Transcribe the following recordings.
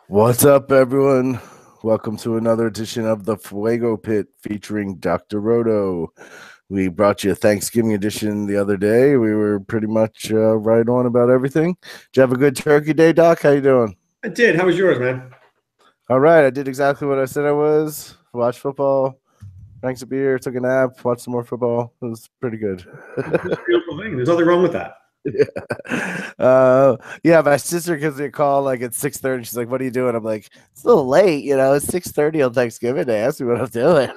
What's up, everyone? Welcome to another edition of the Fuego Pit featuring Dr. Roto. We brought you a Thanksgiving edition the other day. We were pretty much right on about everything. Did you have a good Turkey Day, Doc? How you doing? I did. How was yours, man? All right, I did exactly what I said I was. Watched football, drank some beer, took a nap, watched some more football. It was pretty good. It's a beautiful thing. There's nothing wrong with that. Yeah, my sister gives me a call like at 6:30. She's like, "What are you doing?" I'm like, "It's a little late, it's 6:30 on Thanksgiving Day. Ask me what I'm doing."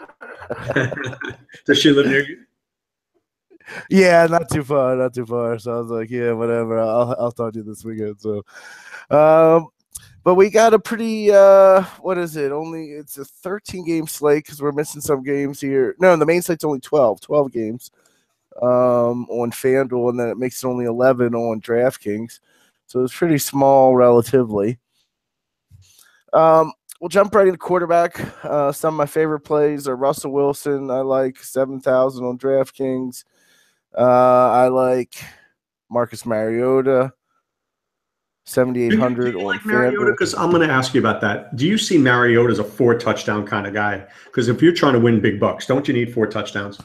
Does she live near you? Yeah, not too far, not too far. So I was like, "Yeah, whatever. I'll talk to you this weekend." So, um, but we got a pretty what is it? It's a 13 game slate because we're missing some games here. No, the main slate's only 12 games. On FanDuel, and then it makes it only 11 on DraftKings. So it's pretty small relatively. We'll jump right into quarterback. Some of my favorite plays are Russell Wilson. I like 7,000 on DraftKings. I like Marcus Mariota, 7,800 Do you on like Mariota? FanDuel. Because I'm going to ask you about that. Do you see Mariota as a 4 touchdown kind of guy? Because if you're trying to win big bucks, don't you need 4 touchdowns?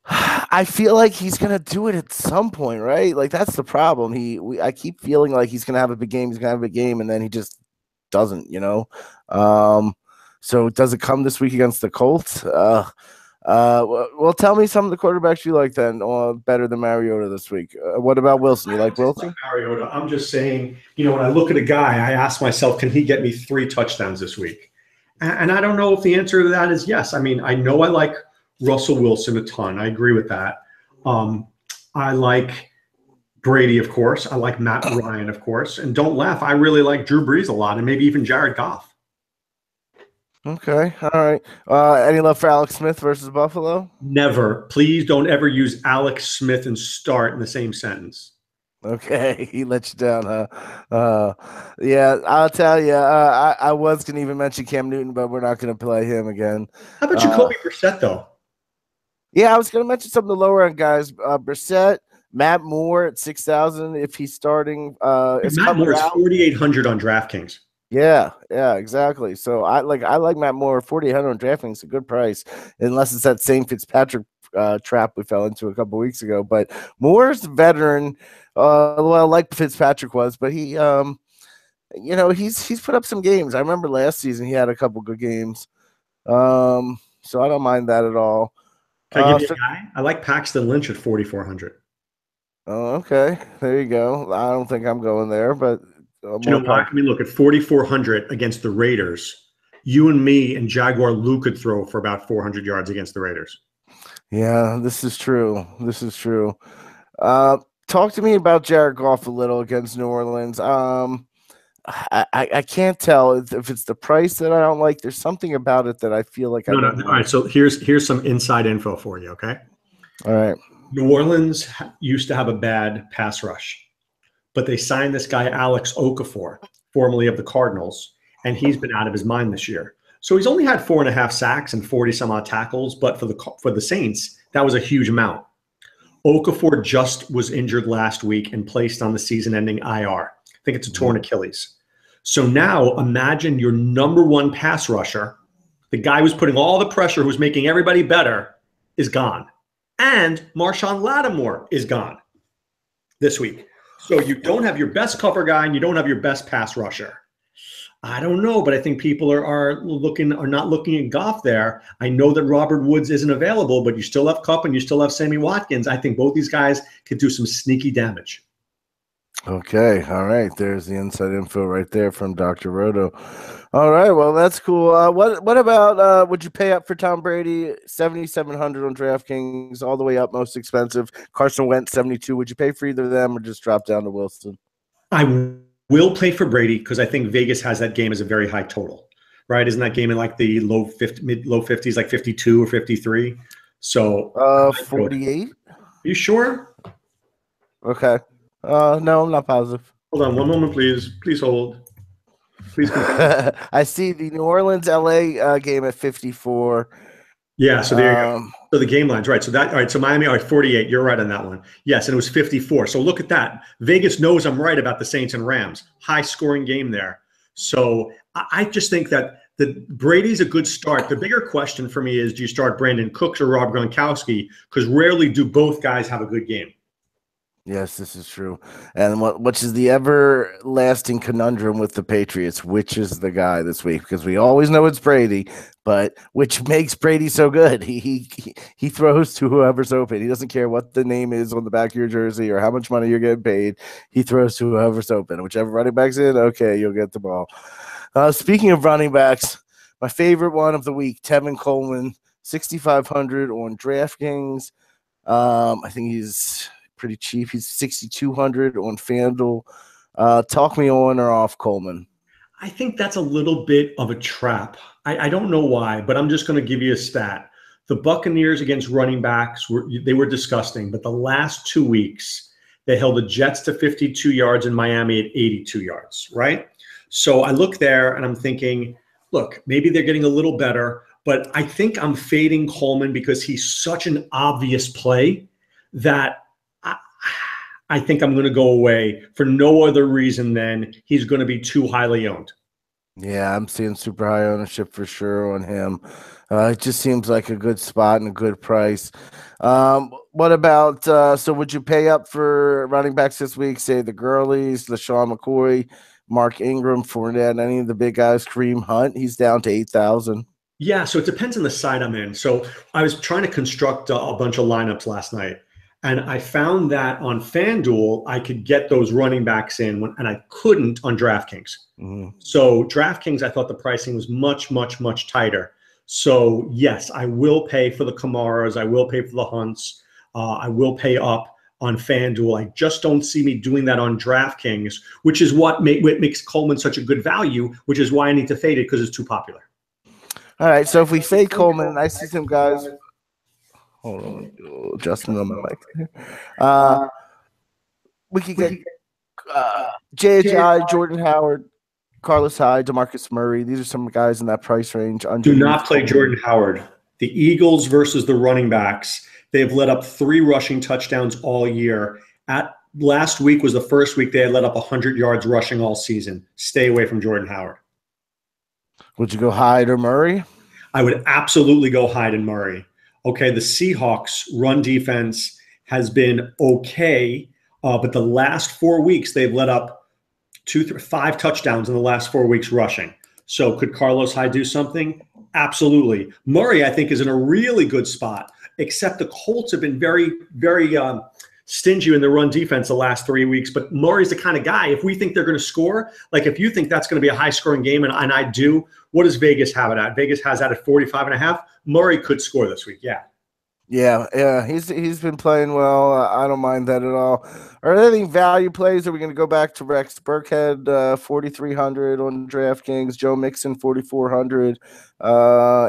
I feel like he's gonna do it at some point, right? Like that's the problem. I keep feeling like he's gonna have a big game. He's gonna have a big game, and then he just doesn't. Um, so does it come this week against the Colts? Well, tell me some of the quarterbacks you like then, or better than Mariota this week. What about Wilson? You I like don't just like Wilson? Mariota. I'm just saying, when I look at a guy, I ask myself, can he get me 3 touchdowns this week? And I don't know if the answer to that is yes. I mean, I know I like Russell Wilson a ton. I agree with that. Um, I like Brady, of course. I like Matt Ryan, of course. And don't laugh, I really like Drew Brees a lot, and maybe even Jared Goff. Okay, all right. Any love for Alex Smith versus Buffalo? Never. Please don't ever use Alex Smith and start in the same sentence. Okay, he let you down, huh? Yeah, I'll tell you. I was gonna even mention Cam Newton, but we're not gonna play him again. How about Uh, Jacoby Brissett, though? Yeah, I was going to mention some of the lower end guys. Brissett, Matt Moore at 6,000 if he's starting. Is Matt Cutler Moore is out? 4,800 on DraftKings. Yeah, exactly. So I like Matt Moore. 4,800 on DraftKings, it's a good price, unless it's that same Fitzpatrick trap we fell into a couple weeks ago. But Moore's a veteran. Well, like Fitzpatrick was, but he's put up some games. I remember last season he had a couple good games. So I don't mind that at all. Can I give you So a guy? I like Paxton Lynch at 4,400. Oh, okay. There you go. I don't think I'm going there, but Do you more know why? power. I mean, look, at 4,400 against the Raiders, you and me and Jaguar Lou could throw for about 400 yards against the Raiders. Yeah, this is true. This is true. Uh, Talk to me about Jared Goff a little against New Orleans. I can't tell if it's the price that I don't like. There's something about it that I feel like I No, no. don't All like. right. So here's some inside info for you. Okay. All right. New Orleans used to have a bad pass rush, but they signed this guy Alex Okafor, formerly of the Cardinals, and he's been out of his mind this year. So he's only had 4.5 sacks and 40 some odd tackles, but for the Saints, that was a huge amount. Okafor just was injured last week and placed on the season-ending IR. I think it's a torn Achilles. So now imagine your number one pass rusher, the guy who's putting all the pressure, who's making everybody better, is gone. And Marshawn Lattimore is gone this week. So you don't have your best cover guy and you don't have your best pass rusher. I don't know, but I think people are not looking at Goff there. I know that Robert Woods isn't available, but you still have Kupp and you still have Sammy Watkins. I think both these guys could do some sneaky damage. Okay. All right. There's the inside info right there from Dr. Roto. All right. Well, that's cool. What about would you pay up for Tom Brady? 7,700 on DraftKings, all the way up, most expensive. Carson Wentz 72. Would you pay for either of them or just drop down to Wilson? I will play for Brady because I think Vegas has that game as a very high total, right? Isn't that game in like the low 50s, like 52 or 53? So 48. Are you sure? Okay. No, I'm not positive. Hold on one moment, please. Please hold. Please continue. I see the New Orleans LA game at 54. Yeah, so there you go. Um, So the game line's right. So that all right. So Miami, all right, 48. You're right on that one. Yes, and it was 54. So look at that. Vegas knows I'm right about the Saints and Rams. High scoring game there. So I just think that the Brady's a good start. The bigger question for me is, do you start Brandon Cooks or Rob Gronkowski? Because rarely do both guys have a good game. Yes, this is true. And which is the everlasting conundrum with the Patriots? Which is the guy this week? Because we always know it's Brady, but which makes Brady so good? He throws to whoever's open. He doesn't care what the name is on the back of your jersey or how much money you're getting paid. He throws to whoever's open. Whichever running back's in, okay, you'll get the ball. Speaking of running backs, my favorite one of the week, Tevin Coleman, 6,500 on DraftKings. I think he's pretty cheap. He's 6,200 on FanDuel. Talk me on or off Coleman. I think that's a little bit of a trap. I don't know why, but I'm just going to give you a stat. The Buccaneers against running backs they were disgusting, but the last 2 weeks they held the Jets to 52 yards and Miami at 82 yards, right? So I look there and I'm thinking, look, maybe they're getting a little better, but I think I'm fading Coleman because he's such an obvious play that I think I'm going to go away for no other reason than he's going to be too highly owned. Yeah, I'm seeing super high ownership for sure on him. It just seems like a good spot and a good price. What about so would you pay up for running backs this week? Say the Gurleys, LaShawn McCoy, Mark Ingram, Fournette, any of the big guys, Kareem Hunt, he's down to 8,000. Yeah, so it depends on the side I'm in. So I was trying to construct a bunch of lineups last night, and I found that on FanDuel, I could get those running backs in, and I couldn't on DraftKings. Mm-hmm. So DraftKings, I thought the pricing was much, much, much tighter. So yes, I will pay for the Kamaras. I will pay for the Hunts. I will pay up on FanDuel. I just don't see me doing that on DraftKings, which is what makes Coleman such a good value, which is why I need to fade it because it's too popular. All right, so if we fade Coleman, I see some guys. Hold on, adjustment on my mic here. We could get J.J., Jordan Howard, Carlos Hyde, DeMarcus Murray. These are some guys in that price range. Do not play Jordan Howard. The Eagles versus the running backs. They've let up 3 rushing touchdowns all year. Last week was the first week they had let up 100 yards rushing all season. Stay away from Jordan Howard. Would you go Hyde or Murray? I would absolutely go Hyde and Murray. Okay, the Seahawks run defense has been okay, but the last 4 weeks they've let up 5 touchdowns in the last 4 weeks rushing. So could Carlos Hyde do something? Absolutely. Murray, I think, is in a really good spot, except the Colts have been very, very stingy in the run defense the last 3 weeks. But Murray's the kind of guy, if we think they're going to score, like if you think that's going to be a high-scoring game, and I do, what does Vegas have it at? Vegas has that at 45.5. Murray could score this week, yeah. Yeah, he's been playing well. I don't mind that at all. Are there any value plays? Are we going to go back to Rex Burkhead, 4,300 on DraftKings, Joe Mixon, 4,400?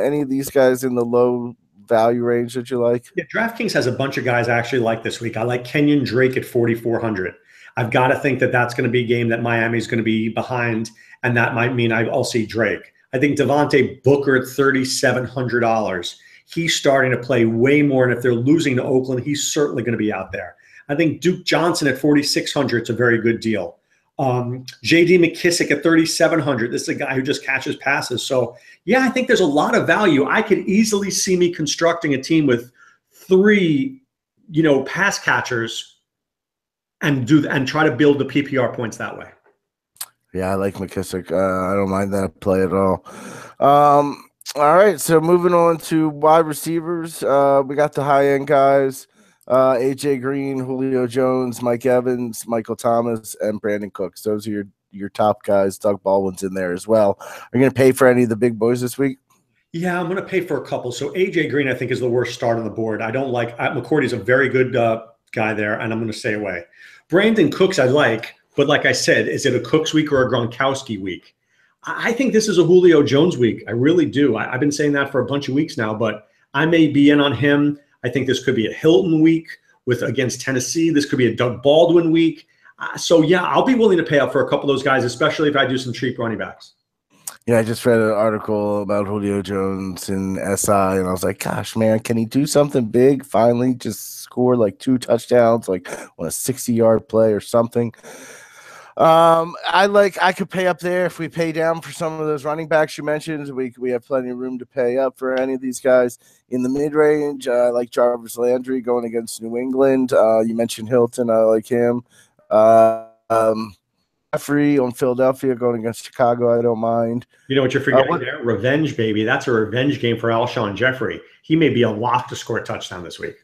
Any of these guys in the low value range that you like? Yeah, DraftKings has a bunch of guys I actually like this week. I like Kenyon Drake at 4,400. I've got to think that that's going to be a game that Miami's going to be behind, and that might mean I'll see Drake. I think Devontae Booker at $3,700. He's starting to play way more, and if they're losing to Oakland, he's certainly going to be out there. I think Duke Johnson at 4,600 is a very good deal. J.D. McKissick at 3,700. This is a guy who just catches passes. So, yeah, I think there's a lot of value. I could easily see me constructing a team with 3, pass catchers and try to build the PPR points that way. Yeah, I like McKissick. I don't mind that play at all. All right, so moving on to wide receivers. We got the high-end guys, A.J. Green, Julio Jones, Mike Evans, Michael Thomas, and Brandon Cooks. Those are your top guys. Doug Baldwin's in there as well. Are you going to pay for any of the big boys this week? Yeah, I'm going to pay for a couple. So A.J. Green, I think, is the worst start on the board. I don't like – McCourty's a very good guy there, and I'm going to stay away. Brandon Cooks I like, but like I said, is it a Cooks week or a Gronkowski week? I think this is a Julio Jones week. I really do. I've been saying that for a bunch of weeks now, but I may be in on him. I think this could be a Hilton week against Tennessee. This could be a Doug Baldwin week. So, yeah, I'll be willing to pay up for a couple of those guys, especially if I do some cheap running backs. Yeah, I just read an article about Julio Jones in SI, and I was like, gosh, man, can he do something big finally? Just score like 2 touchdowns, like on a 60-yard play or something. I could pay up there if we pay down for some of those running backs you mentioned. We have plenty of room to pay up for any of these guys in the mid range. I like Jarvis Landry going against New England. You mentioned Hilton. I like him. Jeffrey on Philadelphia going against Chicago. I don't mind. You know what you're forgetting What? there? Revenge, baby. That's a revenge game for Alshon Jeffrey. He may be a lock to score a touchdown this week.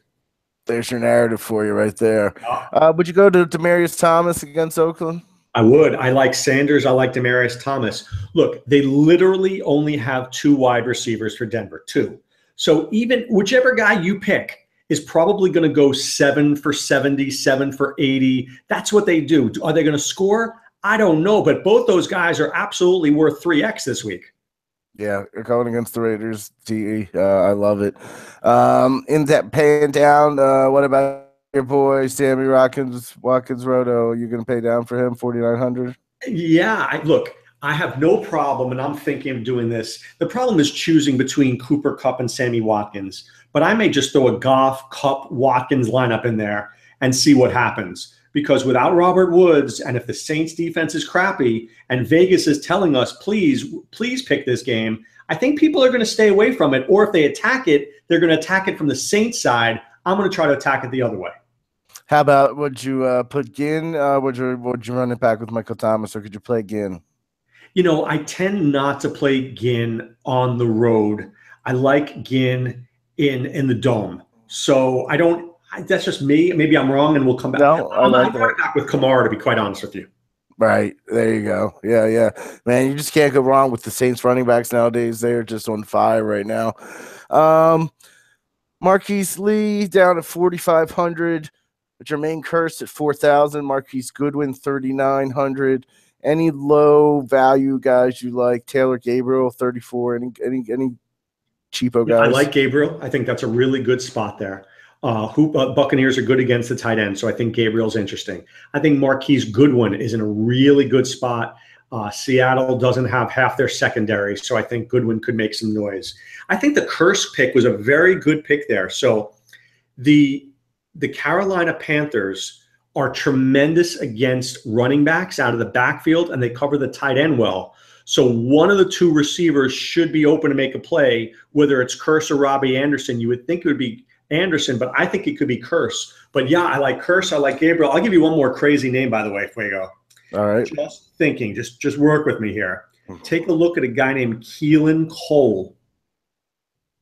There's your narrative for you right there. Uh, Would you go to Demarius Thomas against Oakland? I would. I like Sanders. I like Demaryius Thomas. Look, they literally only have 2 wide receivers for Denver, 2. So even whichever guy you pick is probably going to go 7 for 70, 7 for 80. That's what they do. Are they going to score? I don't know, but both those guys are absolutely worth 3x this week. Yeah, going against the Raiders. I love it. In that paying down, what about your boy Sammy Watkins Roto? You gonna pay down for him 4,900? Yeah, look, I have no problem, and I'm thinking of doing this. The problem is choosing between Cooper Kupp and Sammy Watkins, but I may just throw a Goff, Kupp, Watkins lineup in there and see what happens. Because without Robert Woods, and if the Saints defense is crappy, and Vegas is telling us, please pick this game, I think people are going to stay away from it. Or if they attack it, they're going to attack it from the Saints side. I'm going to try to attack it the other way. How about would you put Ginn? Would you run it back with Michael Thomas, or could you play Ginn? You know, I tend not to play Ginn on the road. I like Ginn in the dome. So I don't. That's just me. Maybe I'm wrong, and we'll come back. No, I like I'm that. back with Kamara, to be quite honest with you. Right. There you go. Yeah. Man, you just can't go wrong with the Saints running backs nowadays. They're just on fire right now. Marquise Lee down at 4,500. Jermaine Kearse at 4,000. Marquise Goodwin 3,900. Any low value guys you like? Taylor Gabriel 34. Any cheapo Yeah, I guys? like Gabriel. I think that's a really good spot there. Buccaneers are good against the tight end, so I think Gabriel's interesting. I think Marquise Goodwin is in a really good spot. Seattle doesn't have half their secondary, so I think Goodwin could make some noise. I think the Kearse pick was a very good pick there. So the Carolina Panthers are tremendous against running backs out of the backfield, and they cover the tight end well. So one of the 2 receivers should be open to make a play, whether it's Kearse or Robbie Anderson. You would think it would be Anderson, but I think it could be Kearse. But yeah, I like Kearse. I like Gabriel. I'll give you one more crazy name, by the way, Fuego. All right. Just thinking, just work with me here. Take a look at a guy named Keelan Cole.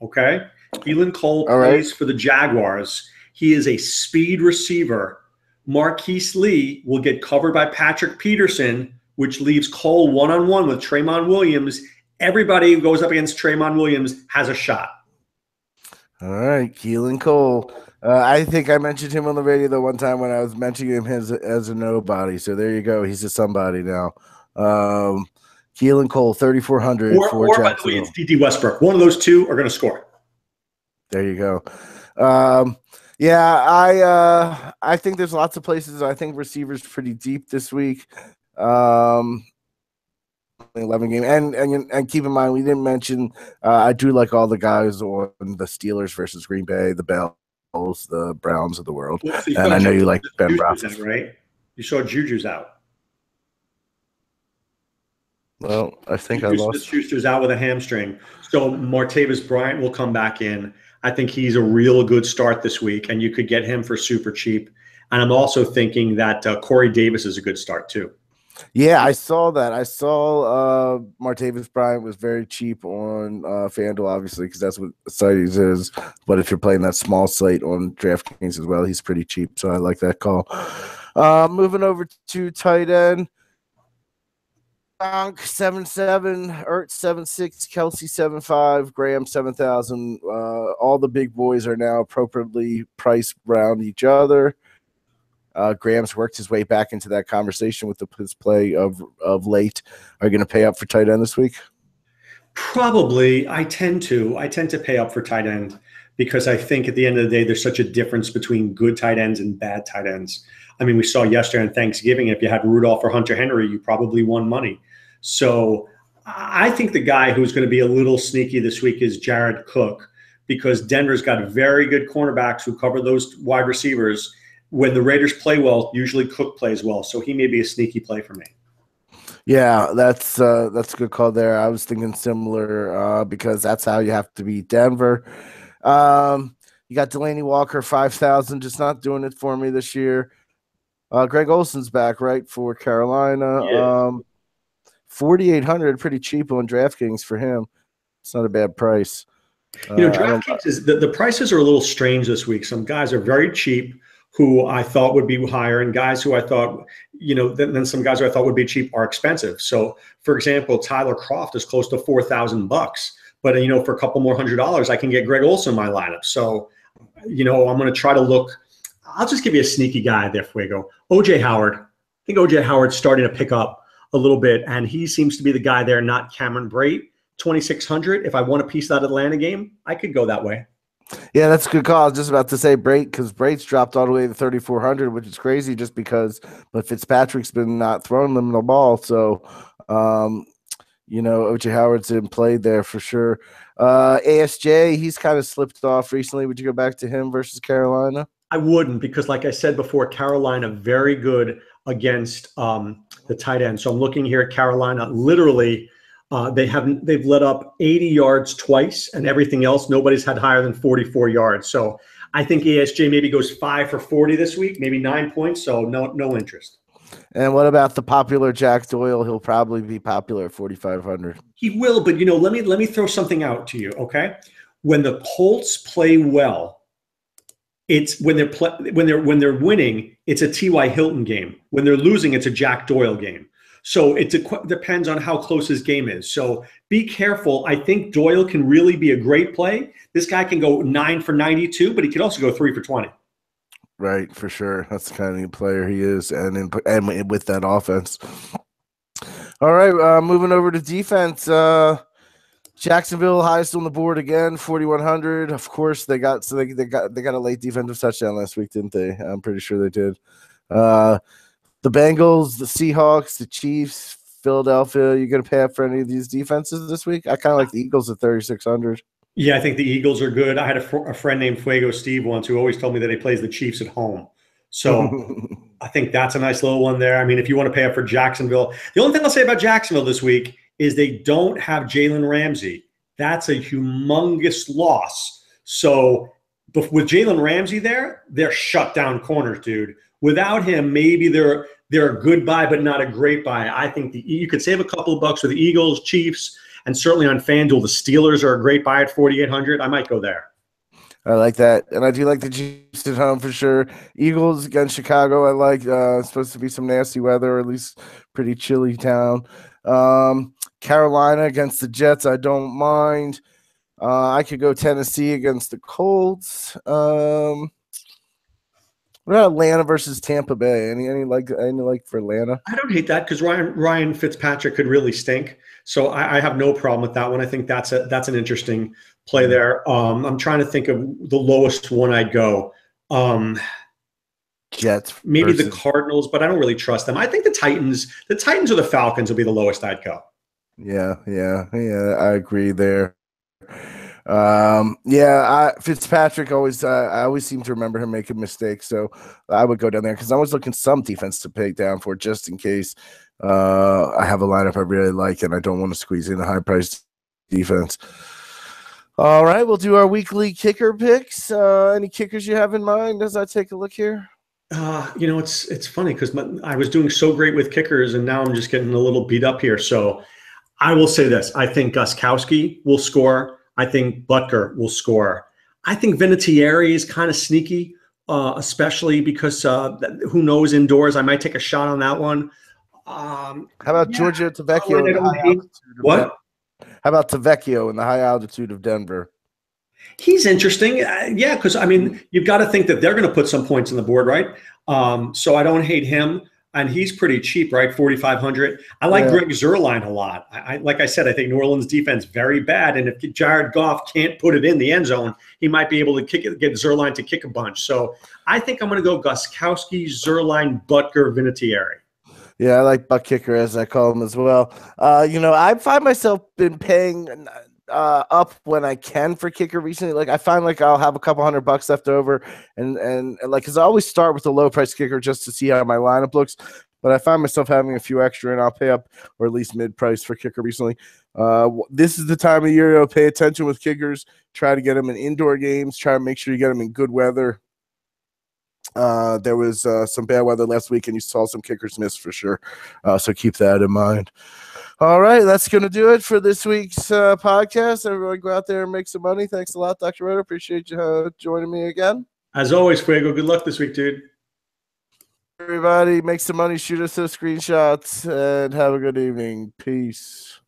Okay? Keelan Cole plays for the Jaguars. He is a speed receiver. Marquise Lee will get covered by Patrick Peterson, which leaves Cole one-on-one with Tremont Williams. Everybody who goes up against Tremont Williams has a shot. All right, Keelan Cole. I think I mentioned him on the radio the one time when I was mentioning him as a nobody. So there you go. He's a somebody now. Keelan Cole, 3,400 for Or by the way, it's D.D. Westbrook. One of those 2 are going to score. There you go. Yeah, I think there's lots of places. I think receivers pretty deep this week. 11 game, and keep in mind we didn't mention. I do like all the guys on the Steelers versus Green Bay, the Bells, the Browns of the world, and I know you like Ben Roethlisberger, right? You saw Juju's out. Well, I think I lost. Schuster's out with a hamstring, so Martavis Bryant will come back in. I think he's a real good start this week, and you could get him for super cheap. And I'm also thinking that Corey Davis is a good start too. Yeah, I saw that. I saw Martavis Bryant was very cheap on FanDuel, obviously, because that's what Cites is. But if you're playing that small slate on DraftKings as well, he's pretty cheap. So I like that call. Moving over to tight end. Gronk 7.7, Ertz 7.6, Kelsey 7.5, Graham 7,000. All the big boys are now appropriately priced around each other. Graham's worked his way back into that conversation with his play of late. Are you going to pay up for tight end this week? Probably. I tend to pay up for tight end because I think at the end of the day, there's such a difference between good tight ends and bad tight ends. I mean, we saw yesterday on Thanksgiving, if you had Rudolph or Hunter Henry, you probably won money. So I think the guy who's going to be a little sneaky this week is Jared Cook, because Denver's got very good cornerbacks who cover those wide receivers. When the Raiders play well, usually Cook plays well, so he may be a sneaky play for me. Yeah, that's a good call there. I was thinking similar because that's how you have to beat Denver. You got Delaney Walker 5,000, just not doing it for me this year. Greg Olson's back, right, for Carolina. Yeah. 4,800, pretty cheap on DraftKings for him. It's not a bad price. DraftKings is the prices are a little strange this week. Some guys are very cheap who I thought would be higher, and guys who I thought, then some guys who I thought would be cheap are expensive. So, for example, Tyler Croft is close to $4,000, but for a couple more $100, I can get Greg Olson in my lineup. So, I'm going to try to look. I'll just give you a sneaky guy there, Fuego. OJ Howard. I think OJ Howard's starting to pick up a little bit, and he seems to be the guy there, not Cameron Brate. 2,600. If I want a piece of that Atlanta game, I could go that way. Yeah, that's a good call. I was just about to say Brate, because Brate's dropped all the way to 3,400, which is crazy just because but Fitzpatrick's been not throwing them the ball. So, OJ Howard's in play there for sure. ASJ, he's kind of slipped off recently. Would you go back to him versus Carolina? I wouldn't, because like I said before, Carolina very good against the tight end. So I'm looking here at Carolina. Literally, they've let up 80 yards twice, and everything else nobody's had higher than 44 yards. So I think ASJ maybe goes 5 for 40 this week, maybe 9 points. So no interest. And what about the popular Jack Doyle? He'll probably be popular at 4,500. He will, but let me throw something out to you, okay? When the Colts play well, it's when they're winning, it's a T.Y. Hilton game. When they're losing, it's a Jack Doyle game. So it depends on how close his game is. So be careful. I think Doyle can really be a great play. This guy can go 9 for 92, but he can also go 3 for 20. Right, for sure. That's the kind of player he is, and with that offense. All right, moving over to defense. Jacksonville highest on the board again, 4,100. Of course, they got a late defensive touchdown last week, didn't they? I'm pretty sure they did. The Bengals, the Seahawks, the Chiefs, Philadelphia. You going to pay up for any of these defenses this week? I kind of like the Eagles at 3,600. Yeah, I think the Eagles are good. I had a friend named Fuego Steve once who always told me that he plays the Chiefs at home. So I think that's a nice little one there. I mean, if you want to pay up for Jacksonville, the only thing I'll say about Jacksonville this week is they don't have Jalen Ramsey. That's a humongous loss. So with Jalen Ramsey there, they're shut down corners, dude. Without him, maybe they're a good buy, but not a great buy. I think you could save a couple of bucks with the Eagles, Chiefs, and certainly on FanDuel, the Steelers are a great buy at 4,800. I might go there. I like that, and I do like the Chiefs at home for sure. Eagles against Chicago, I like. It's supposed to be some nasty weather, or at least pretty chilly town. Carolina against the Jets, I don't mind. I could go Tennessee against the Colts. What about Atlanta versus Tampa Bay? Any like for Atlanta? I don't hate that, because Ryan Fitzpatrick could really stink. So I have no problem with that one. I think that's an interesting play there. I'm trying to think of the lowest one I'd go. Jets, maybe the Cardinals, but I don't really trust them. I think the Titans or the Falcons will be the lowest I'd go. Yeah, I agree there. Fitzpatrick always. I always seem to remember him making mistakes, so I would go down there because I was looking some defense to pay down for just in case. I have a lineup I really like, and I don't want to squeeze in a high-priced defense. All right, we'll do our weekly kicker picks. Any kickers you have in mind as I take a look here? It's funny because I was doing so great with kickers, and now I'm just getting a little beat up here. So I will say this: I think Gostkowski will score. I think Butker will score. I think Vinatieri is kind of sneaky, especially because who knows indoors? I might take a shot on that one. How about Giorgio Tavecchio in the high altitude? What? How about Tavecchio in the high altitude of Denver? He's interesting. Yeah, because, I mean, you've got to think that they're going to put some points on the board, right? So I don't hate him. And he's pretty cheap, right? 4,500. I like Greg Zuerlein a lot. Like I said, I think New Orleans defense very bad. And if Jared Goff can't put it in the end zone, he might be able to get Zuerlein to kick a bunch. So I think I'm going to go Gostkowski, Zuerlein, Butker, Vinatieri. Yeah, I like butt kicker as I call them as well. I find myself been paying up when I can for kicker recently. Like I find like I'll have a couple $100 left over, and like because I always start with a low price kicker just to see how my lineup looks. But I find myself having a few extra, and I'll pay up or at least mid price for kicker recently. This is the time of year to pay attention with kickers. Try to get them in indoor games. Try to make sure you get them in good weather. There was some bad weather last week, and you saw some kickers miss for sure. So keep that in mind. All right, that's going to do it for this week's podcast. Everyone go out there and make some money. Thanks a lot, Dr. Roto. Appreciate you joining me again. As always, Fuego, good luck this week, dude. Everybody, make some money, shoot us those screenshots, and have a good evening. Peace.